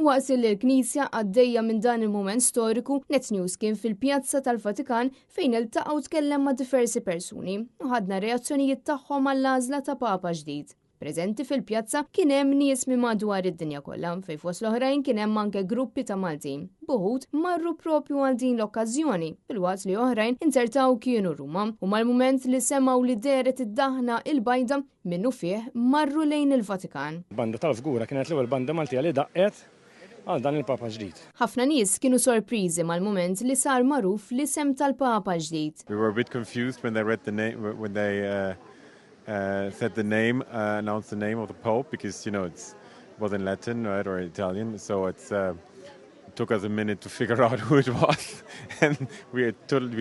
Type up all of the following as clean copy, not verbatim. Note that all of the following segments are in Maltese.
Waqt li l-Knisja għaddejja minn dan il-mument storiku, Net News kien fil-Pjazza tal-Vatikan fejn iltaqgħu tkellem ma' diversi persuni u ħadna reazzjonijiet tagħhom għall-għażla ta' Papa ġdid. Preżenti fil-pjazza kien hemm nies minn madwar id-dinja kollha, fejn fost l-oħrajn kien hemm anke gruppi ta' Maltin. Buħud marru propju għal din l-okkażjoni, bilwaqt li oħrajn insertaw kienu Ruma u mal-mument li semgħu li deret id-daħna il-bajda minnu fih marru lejn il-Vatikan. Banda tal-Fgura kienet l-ewwel banda Maltija li daqqet għal dan il-Papa ġdid. Ħafna nies kienu sorpriżi mal-mument li sar magħruf l-isem tal-Papa ġdid. We were a bit confused when they read the name, when they said the name, announced the name of the Pope, because, you know, it was in Latin, right, or Italian, so it took us a minute to figure out who it was, and we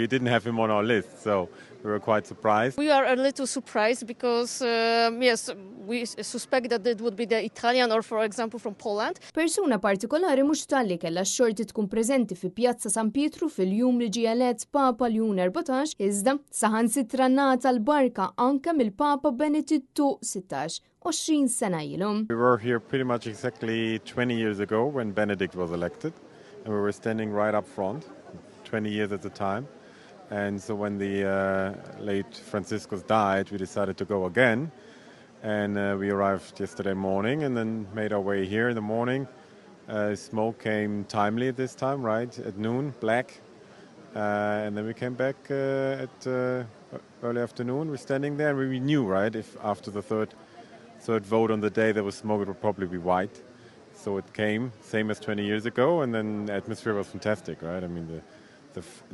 didn't have him on our list, so we were quite surprised. We are a little surprised because, yes, we suspect that it would be the Italian or, for example, from Poland. Persuna partikolari mhux talli kellha x-xorti tkun preżenti fi Pjazza San Pietru fil-jum li ġie elett Papa Ljun 14, iżda saħansitra ngħata l-barka anke mill-Papa Benedittu 16, 20 sena ilhom. We were here pretty much exactly 20 years ago when Benedict was elected, and we were standing right up front, 20 years at the time. And so when the late Franciscus died, we decided to go again. And we arrived yesterday morning and then made our way here in the morning. Smoke came timely this time, right, at noon, black. And then we came back at early afternoon. We're standing there and we knew, right, if after the third vote on the day there was smoke, it would probably be white. So it came, same as 20 years ago, and then the atmosphere was fantastic, right? I mean,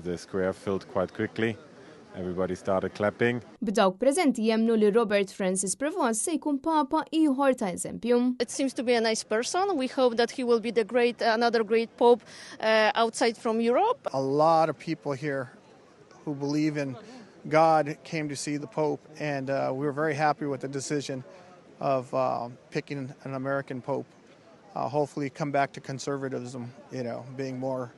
the square filled quite quickly. Everybody started clapping. B'dawk preżenti jemnu li Robert Francis Prevost se jkun Papa ieħor ta' eżempju. It seems to be a nice person. We hope that he will be another great Pope outside from Europe. A lot of people here who believe in God came to see the Pope, and we were very happy with the decision of picking an American Pope. Hopefully come back to conservatism, you know, being more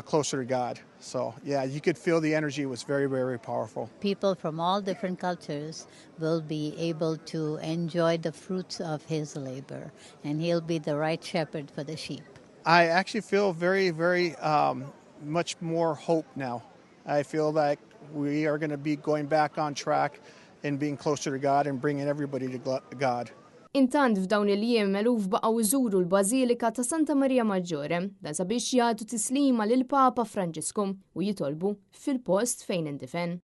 closer to God. So, yeah, you could feel the energy was very, very powerful. People from all different cultures will be able to enjoy the fruits of his labor, and he'll be the right shepherd for the sheep. I actually feel very, very much more hope now. I feel like we are going to be going back on track and being closer to God and bringing everybody to God. Intant f'dawn il-jiem eluf baqgħu iżuru l-Bażilika ta' Santa Maria Maggiore dan sabiex jagħtu tislima lil Papa Franġisku u jitolbu fil-post fejn indifenn.